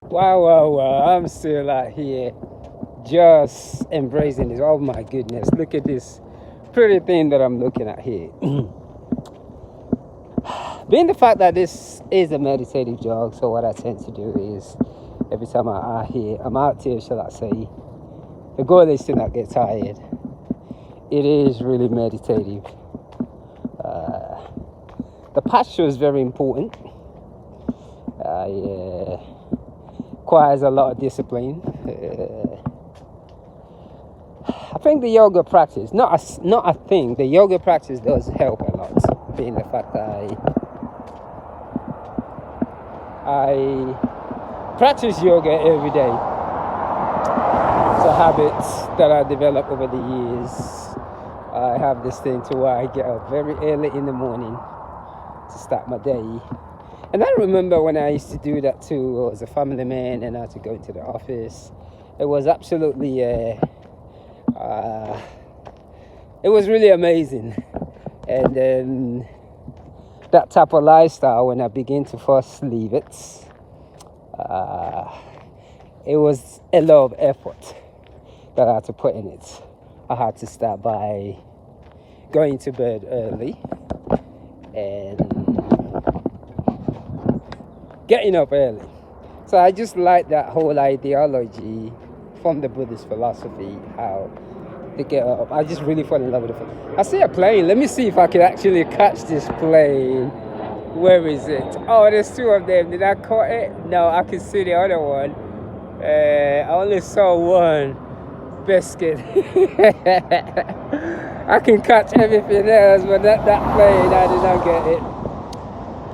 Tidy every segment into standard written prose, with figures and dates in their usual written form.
Wow. I'm still out here just embracing this. Oh my goodness. Look at this pretty thing that I'm looking at here. Being the fact that this is a meditative jog, so what I tend to do is every time I'm out here, shall I say, the goal is to not get tired. It is really meditative. The posture is very important. Requires a lot of discipline. I think the yoga practice, the yoga practice does help a lot. Being the fact that I practice yoga every day. It's a habit that I developed over the years. I have this thing to where I get up very early in the morning to start my day. And I remember when I used to do that too. I was a family man and I had to go into the office. It was absolutely, it was really amazing. And then that type of lifestyle, when I began to first leave it, it was a lot of effort that I had to put in it. I had to start by going to bed early and getting up early. So I just like that whole ideology from the Buddhist philosophy, how they get up. I just really fall in love with it. I see a plane. Let me see if I can actually catch this plane. Where is it? Oh, there's two of them. Did I catch it? No, I can see the other one. I only saw one biscuit. I can catch everything else, but that plane, I did not get it.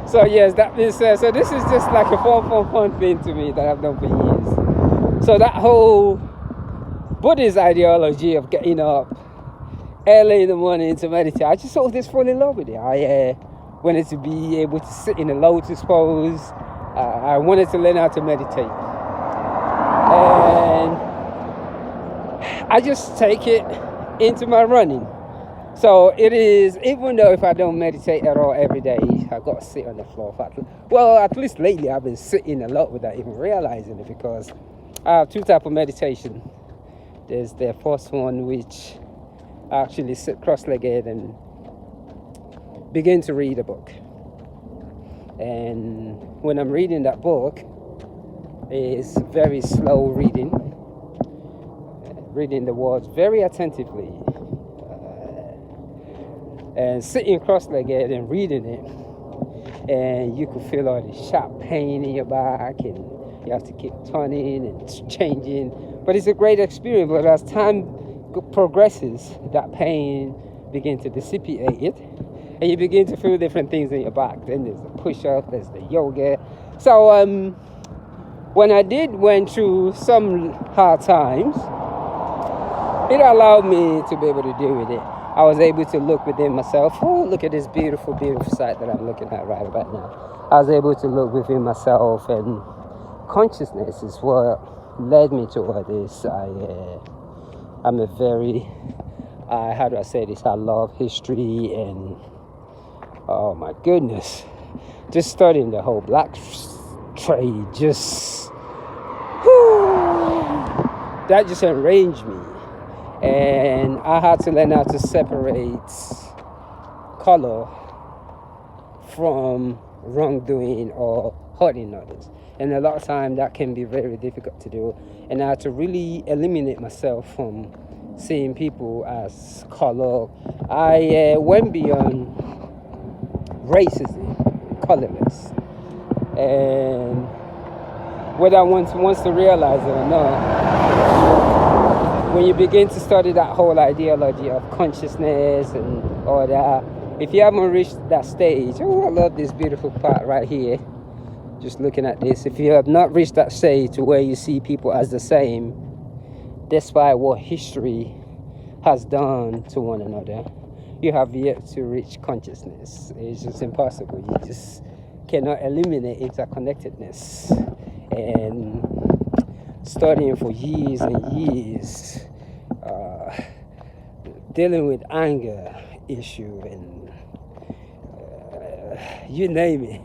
So yes, that being said, so this is just like a fun thing to me that I've done for years. So that whole Buddhist ideology of getting up early in the morning to meditate, I just sort of just fall in love with it. I wanted to be able to sit in a lotus pose. I wanted to learn how to meditate. And I just take it into my running. So it is, even though if I don't meditate at all every day, I got to sit on the floor. Well, at least lately I've been sitting a lot without even realizing it, because I have two types of meditation. There's the first one, which I actually sit cross-legged and begin to read a book. And when I'm reading that book, it's very slow reading the words very attentively. And sitting cross-legged and reading it, and you can feel all the sharp pain in your back, and you have to keep turning and changing. But it's a great experience. But as time progresses, that pain begins to dissipate, and you begin to feel different things in your back. Then there's the push-up, there's the yoga. So when I went through some hard times, it allowed me to be able to deal with it. I was able to look within myself. Oh, look at this beautiful sight that I'm looking at right about now. I was able to look within myself, and consciousness is what led me to all this. I'm a very, how do I say this? I love history, and oh my goodness, just studying the whole black trade, that just enraged me. And I had to learn how to separate color from wrongdoing or hurting others. And a lot of times that can be very difficult to do. And I had to really eliminate myself from seeing people as color. I went beyond racism, colorless. And whether one wants to realize it or not, when you begin to study that whole ideology of consciousness and all that, if you haven't reached that stage, oh, I love this beautiful part right here, just looking at this. If you have not reached that stage where you see people as the same, despite what history has done to one another, you have yet to reach consciousness. It's just impossible. You just cannot eliminate interconnectedness. And studying for years and years, dealing with anger issue and you name it,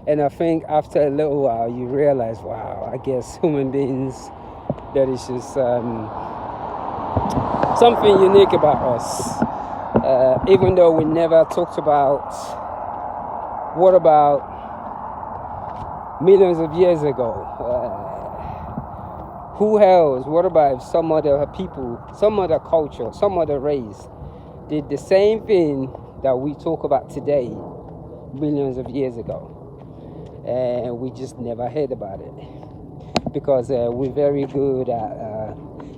And I think after a little while, you realize, wow, I guess human beings, that is just something unique about us. Even though we never talked about, what about millions of years ago? Who else? What about if some other people, some other culture, some other race did the same thing that we talk about today millions of years ago? And we just never heard about it, because we're very good at,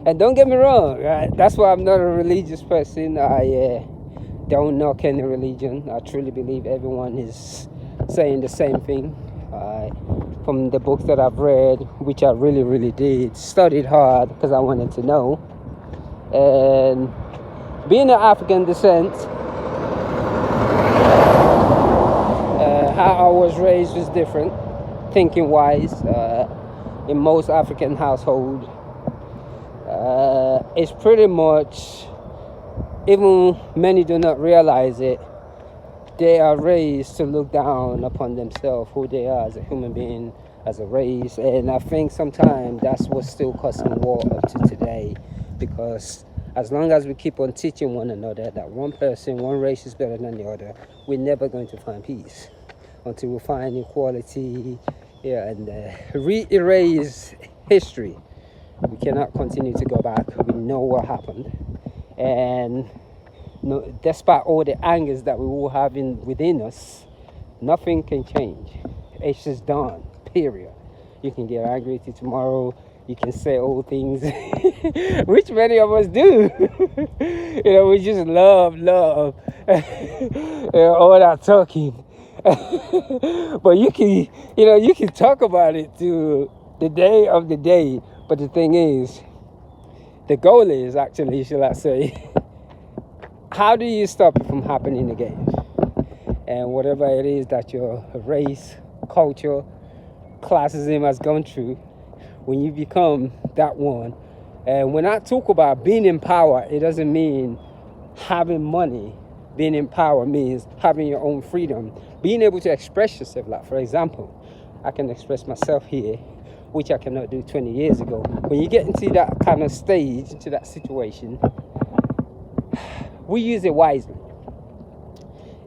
and don't get me wrong, that's why I'm not a religious person. I don't knock any religion. I truly believe everyone is saying the same thing. From the books that I've read, which I really did, studied hard because I wanted to know. And being of African descent, how I was raised was different, thinking wise. In most African households, it's pretty much, even many do not realize it, they are raised to look down upon themselves, who they are as a human being, as a race. And I think sometimes that's what's still causing war up to today, because as long as we keep on teaching one another that one person, one race is better than the other, we're never going to find peace until we find equality, and re-erase history. We cannot continue to go back. We know what happened, and despite all the angers that we all have within us, nothing can change. It's just done, period. You can get angry till tomorrow. You can say old things, which many of us do. We just love, all that talking. But you can talk about it to the day of the day. But the thing is, the goal is actually, shall I say, how do you stop it from happening again? And whatever it is that your race, culture, classism has gone through, when you become that one. And when I talk about being in power, it doesn't mean having money. Being in power means having your own freedom, being able to express yourself. Like, for example, I can express myself here, which I cannot do 20 years ago. When you get into that kind of stage, into that situation, we use it wisely.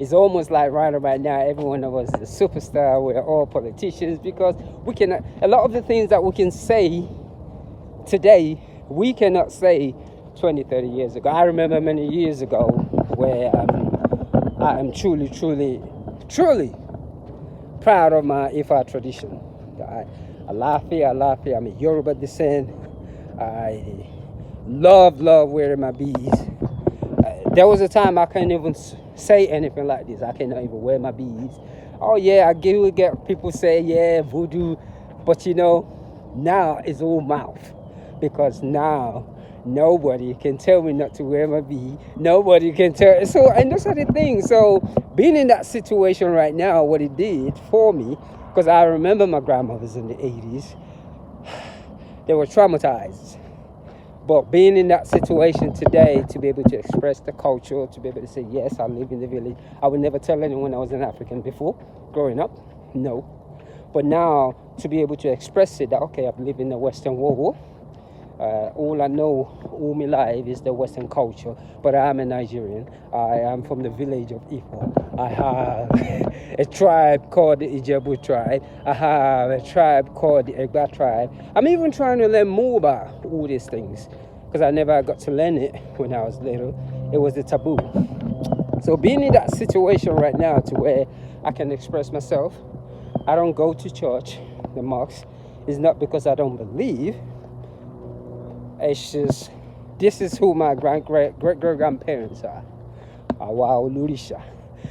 It's almost like right now, every one of us is a superstar. We're all politicians, because we can. A lot of the things that we can say today, we cannot say 20, 30 years ago. I remember many years ago where I am truly proud of my Ifa tradition. Alafi, I'm a Yoruba descent. I love wearing my beads. There was a time I couldn't even say anything like this. I cannot even wear my beads. Oh yeah, I would get people say, yeah, voodoo. But now it's all mouth. Because now nobody can tell me not to wear my bead. Nobody can tell. So, and those are the things. So being in that situation right now, what it did for me, because I remember my grandmothers in the 80s, they were traumatized. But being in that situation today, to be able to express the culture, to be able to say, yes, I live in the village. I would never tell anyone I was an African before, growing up, no. But now, to be able to express it, that, okay, I've lived in the Western world. All I know all my life is the Western culture, but I am a Nigerian. I am from the village of Ifo. I have a tribe called the Ijebu tribe. I have a tribe called the Egba tribe. I'm even trying to learn more about all these things, because I never got to learn it when I was little. It was a taboo. So being in that situation right now, to where I can express myself, I don't go to church, the mosque. It's not because I don't believe. It's just, this is who my great-great-grandparents are. Wow, Lurisha.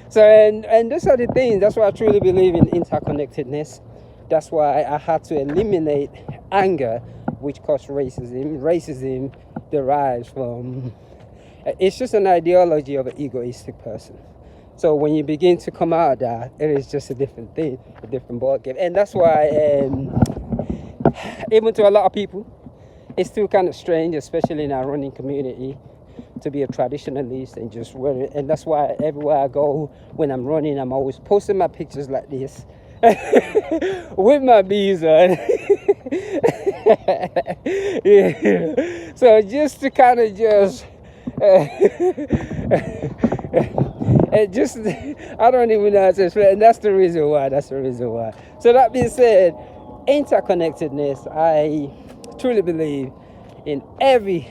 So, and those are the things. That's why I truly believe in interconnectedness. That's why I had to eliminate anger, which caused racism. Racism derives from, it's just an ideology of an egoistic person. So when you begin to come out of that, it is just a different thing, a different ballgame. And that's why, even to a lot of people, it's still kind of strange, especially in our running community, to be a traditionalist and just wear it. And that's why everywhere I go, when I'm running, I'm always posting my pictures like this. with my bees on. Yeah. So just to kind of just just I don't even know how to explain, and that's the reason why. So that being said, interconnectedness, I truly believe in every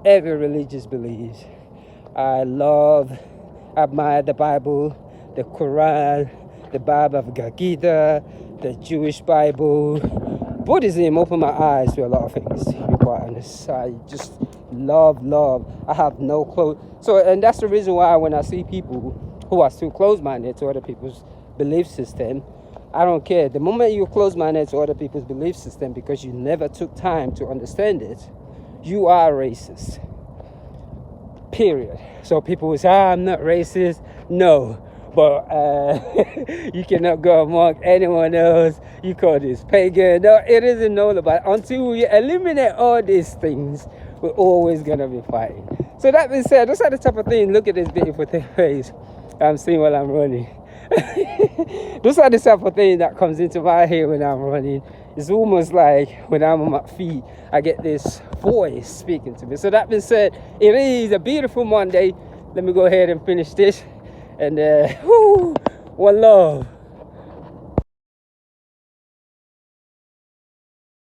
religious belief. I admire the Bible, the Quran, the Bhagavad Gita, the Jewish Bible. Buddhism opened my eyes to a lot of things, to be quite honest. I just love. I have no clue. So, and that's the reason why when I see people who are still closed-minded to other people's belief system, I don't care. The moment you're closed-minded to other people's belief system because you never took time to understand it, you are racist. Period. So people will say, I'm not racist. No. But you cannot go among anyone else. You call this pagan. No, it isn't all about. Until we eliminate all these things, we're always going to be fighting. So that being said, those are the type of things. Look at this beautiful face I'm seeing while I'm running. Those are the type of things that comes into my head when I'm running. It's almost like when I'm on my feet, I get this voice speaking to me. So that being said, it is a beautiful Monday. Let me go ahead and finish this. And one love.